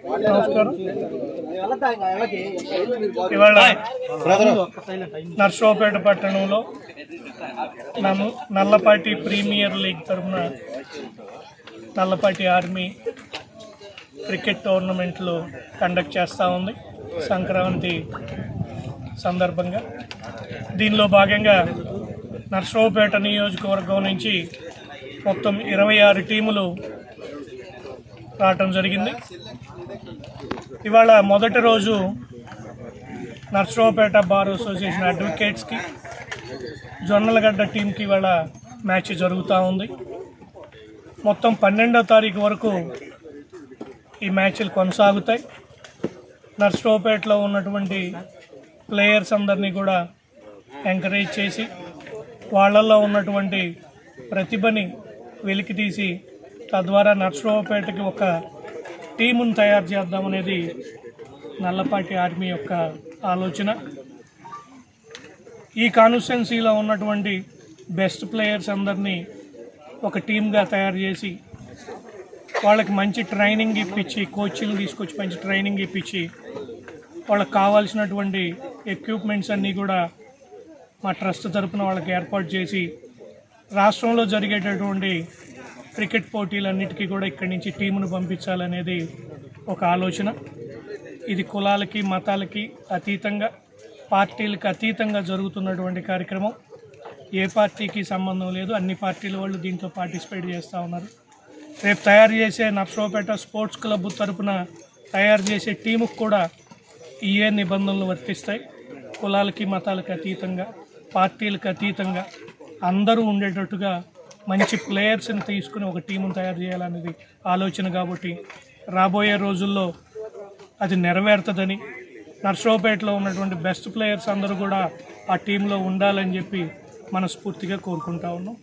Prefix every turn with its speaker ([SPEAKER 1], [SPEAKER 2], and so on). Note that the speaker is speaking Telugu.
[SPEAKER 1] నమస్కారం. ఇవాళ నర్సరావుపేట పట్టణంలో నల్లపాటి ప్రీమియర్ లీగ్ తరఫున నల్లపాటి ఆర్మీ క్రికెట్ టోర్నమెంట్లు కండక్ట్ చేస్తూ ఉంది సంక్రాంతి సందర్భంగా. దీనిలో భాగంగా నర్సరావుపేట నియోజకవర్గం నుంచి మొత్తం 26 టీములు రావటం జరిగింది. ఇవాళ మొదటి రోజు నర్సరావుపేట బార్ అసోసియేషన్ అడ్వకేట్స్కి జొన్నలగడ్డ టీంకి ఇవాళ మ్యాచ్ జరుగుతూ ఉంది. మొత్తం 12వ తారీఖు వరకు ఈ మ్యాచ్లు కొనసాగుతాయి. నర్సరావుపేటలో ఉన్నటువంటి ప్లేయర్స్ అందరినీ కూడా ఎంకరేజ్ చేసి వాళ్ళల్లో ఉన్నటువంటి ప్రతిభని వెలికి తీసి తద్వారా నర్సరావుపేటకి ఒక టీమును తయారు చేద్దామనేది నల్లపాటి ఆర్మీ యొక్క ఆలోచన. ఈ కాన్స్టిట్యున్సీలో ఉన్నటువంటి బెస్ట్ ప్లేయర్స్ అందరినీ ఒక టీమ్గా తయారు చేసి వాళ్ళకి మంచి ట్రైనింగ్ ఇప్పించి కోచ్లు తీసుకొచ్చి మంచి ట్రైనింగ్ ఇప్పించి వాళ్ళకి కావాల్సినటువంటి ఎక్విప్మెంట్స్ అన్నీ కూడా మా ట్రస్ట్ తరపున వాళ్ళకి ఏర్పాటు చేసి రాష్ట్రంలో జరిగేటటువంటి క్రికెట్ పోటీలన్నిటికీ కూడా ఇక్కడి నుంచి టీమును పంపించాలనేది ఒక ఆలోచన. ఇది కులాలకి మతాలకి అతీతంగా పార్టీలకు అతీతంగా జరుగుతున్నటువంటి కార్యక్రమం. ఏ పార్టీకి సంబంధం లేదు, అన్ని పార్టీల వాళ్ళు దీంట్లో పార్టిసిపేట్ చేస్తూ ఉన్నారు. రేపు తయారు చేసే నర్సరావుపేట స్పోర్ట్స్ క్లబ్ తరపున తయారు చేసే టీముకు కూడా ఏ నిబంధనలు వర్తిస్తాయి. కులాలకి మతాలకు అతీతంగా పార్టీలకు అతీతంగా అందరూ ఉండేటట్టుగా మంచి ప్లేయర్స్ని తీసుకుని ఒక టీమును తయారు చేయాలనేది ఆలోచన. కాబట్టి రాబోయే రోజుల్లో అది నెరవేరుతుందని నర్సరావుపేటలో ఉన్నటువంటి బెస్ట్ ప్లేయర్స్ అందరూ కూడా ఆ టీంలో ఉండాలని చెప్పి మనస్ఫూర్తిగా కోరుకుంటా ఉన్నాం.